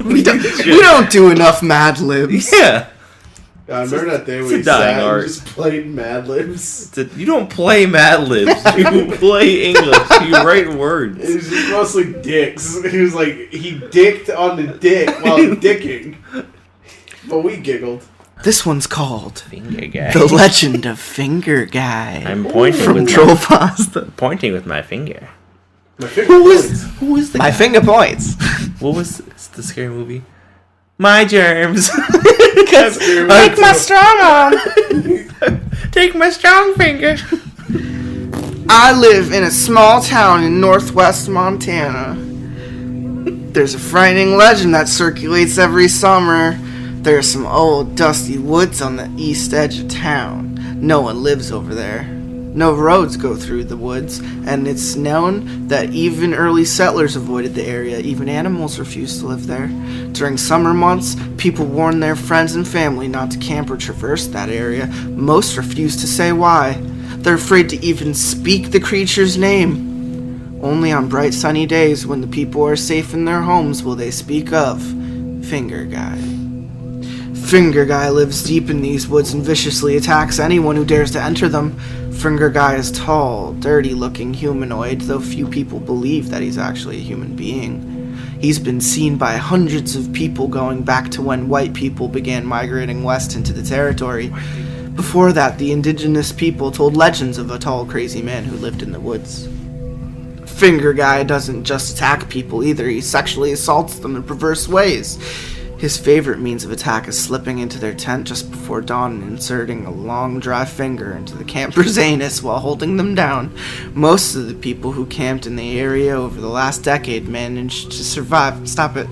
We don't do enough MadLibs. Yeah. I remember that day it's we a dying sat art. and just played MadLibs. You don't play MadLibs. You play English. You write words. It was just mostly dicks. He was like, he dicked on the dick while dicking. But we giggled. This one's called FingerGuy. The Legend of FingerGuy. I'm pointing from with Trollpasta. pointing with my finger. Who was the My finger points. What was the scary movie? My germs. Take my strong arm. Take my strong finger. I live in a small town in northwest Montana. There's a frightening legend that circulates every summer. There's some old dusty woods on the east edge of town. No one lives over there. No roads go through the woods, and it's known that even early settlers avoided the area. Even animals refused to live there. During summer months, people warned their friends and family not to camp or traverse that area. Most refuse to say why. They're afraid to even speak the creature's name. Only on bright sunny days, when the people are safe in their homes, will they speak of FingerGuy. FingerGuy lives deep in these woods and viciously attacks anyone who dares to enter them. FingerGuy is tall, dirty-looking humanoid, though few people believe that he's actually a human being. He's been seen by hundreds of people going back to when white people began migrating west into the territory. Before that, the indigenous people told legends of a tall, crazy man who lived in the woods. FingerGuy doesn't just attack people either, he sexually assaults them in perverse ways. His favorite means of attack is slipping into their tent just before dawn and inserting a long, dry finger into the camper's anus while holding them down. Most of the people who camped in the area over the last decade managed to survive. Stop it.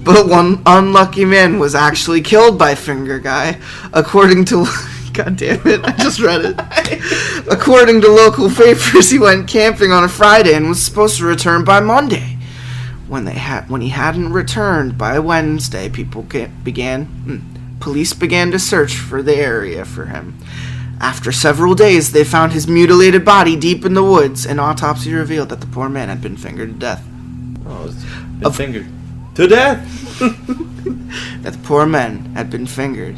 But one unlucky man was actually killed by FingerGuy, according to... God damn it, I just read it. According to local papers, he went camping on a Friday and was supposed to return by Monday. When he hadn't returned by Wednesday, police began to search for the area for him. After several days, they found his mutilated body deep in the woods. An autopsy revealed that the poor man had been fingered to death. Oh, it's been fingered to death. That the poor man had been fingered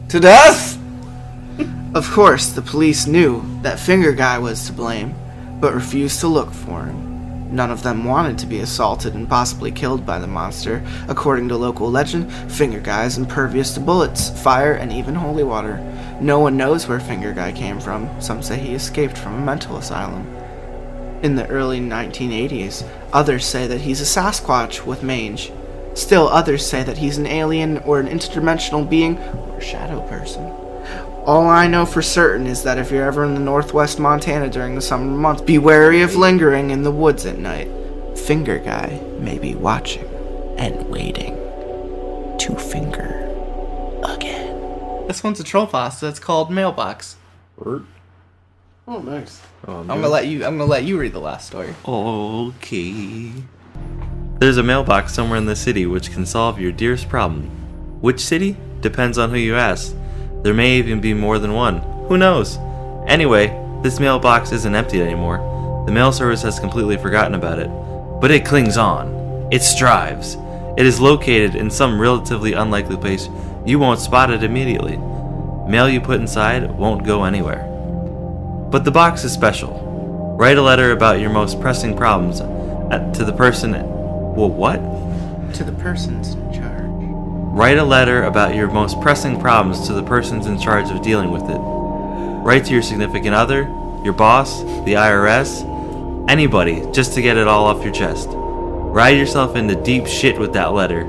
to death. Of course, the police knew that FingerGuy was to blame, but refused to look for him. None of them wanted to be assaulted and possibly killed by the monster. According to local legend, FingerGuy is impervious to bullets, fire, and even holy water. No one knows where FingerGuy came from. Some say he escaped from a mental asylum. In the early 1980s, others say that he's a Sasquatch with mange. Still others say that he's an alien or an interdimensional being or a shadow person. All I know for certain is that if you're ever in the northwest Montana during the summer months, be wary of lingering in the woods at night. FingerGuy may be watching and waiting to finger again. This one's a Trollpasta. It's called Mailbox. Oh, nice. I'm gonna let you read the last story. Okay. There's a mailbox somewhere in the city which can solve your dearest problem. Which city? Depends on who you ask. There may even be more than one. Who knows? Anyway, this mailbox isn't empty anymore. The mail service has completely forgotten about it. But it clings on. It strives. It is located in some relatively unlikely place. You won't spot it immediately. Mail you put inside won't go anywhere. But the box is special. Write a letter about your most pressing problems to the person... Well, what? To the persons in charge. Write a letter about your most pressing problems to the persons in charge of dealing with it. Write to your significant other, your boss, the IRS, anybody, just to get it all off your chest. Ride yourself into deep shit with that letter.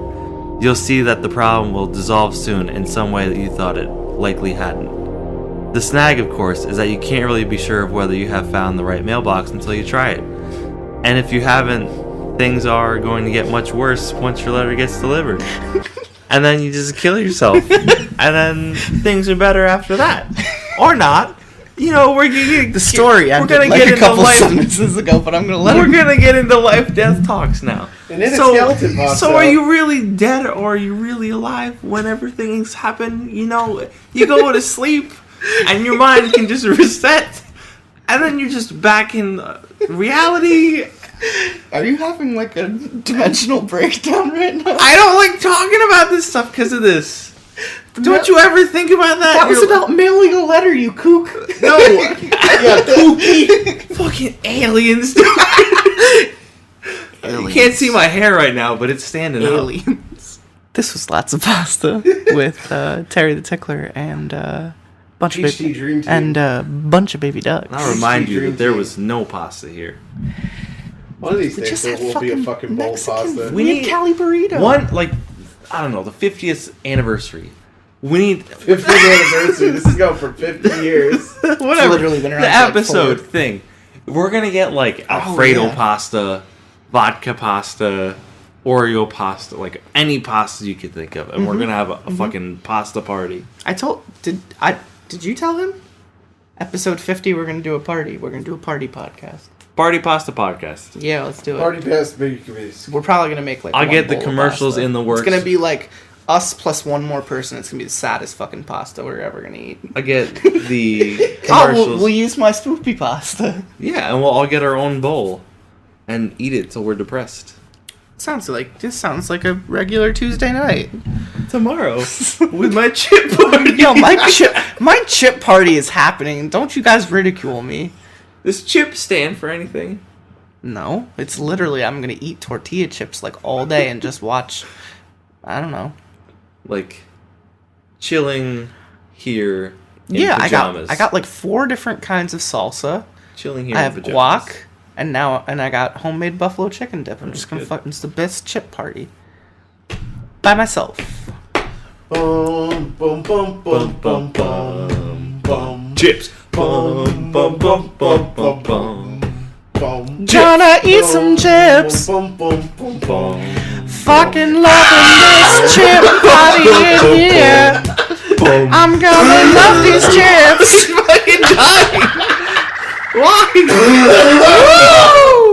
You'll see that the problem will dissolve soon in some way that you thought it likely hadn't. The snag, of course, is that you can't really be sure of whether you have found the right mailbox until you try it. And if you haven't, things are going to get much worse once your letter gets delivered. And then you just kill yourself. And then things are better after that. Or not. You know, we're getting the story. We're gonna get a couple into life sentences ago, but I'm gonna let. We're gonna get into life-death talks now. And then skeleton pops so out. are you really dead or are you really alive when everything's happened? You know, you go to sleep and your mind can just reset, and then you're just back in reality. Are you having like a dimensional breakdown right now? I don't like talking about this stuff because of this. Don't you ever think about that? That was about mailing a letter, you kook. No. Yeah, kooky. Fucking aliens. You can't see my hair right now, but it's standing up. Aliens. This was Lotsa Pasta with Terry the Tickler and bunch of HD Dream Team. and bunch of baby ducks. I'll remind you Dream that there Team. was no pasta here. One of these We days just there had will be a fucking bowl of Mexican pasta. We need Cali burrito. One, like, I don't know, the 50th anniversary. We need 50th anniversary. This is going for 50 years. whatever. literally been around The for like episode 4. thing. We're gonna get like Alfredo yeah. pasta, vodka pasta, Oreo pasta, like any pasta you could think of, and we're gonna have a fucking pasta party. Did you tell him? Episode 50, we're going to do a party. We're going to do a party podcast. Party Pasta podcast. Yeah, let's do it. Party past baby committees. We're probally going to make, like, I'll one get the bowl of commercials pasta. in the works. It's going to be, like, us plus one more person. It's going to be the saddest fucking pasta we're ever going to eat. I get the Oh, commercials. we'll use my spoopy pasta. Yeah, and we'll all get our own bowl and eat it till we're depressed. This sounds like a regular Tuesday night. Tomorrow with my chip party. Yo, my chip party is happening. Don't you guys ridicule me. Does chip stand for anything? No, it's literally I'm gonna eat tortilla chips like all day and just watch. I don't know. Like chilling here. In Yeah, pajamas. I got like 4 different kinds of salsa. chilling here. I in have pajamas. guac, and I got homemade buffalo chicken dip. I'm just gonna good. fucking. It's the best chip party. By myself. Boom, boom, boom, boom, boom, boom, boom. Chips. Bum, bum, bum, bum, bum, bum. Boom. Gonna eat some chips. Boom, boom, boom, boom. Fucking loving this chip party in here. I'm gonna love these chips. Fucking dying. Why? Woo!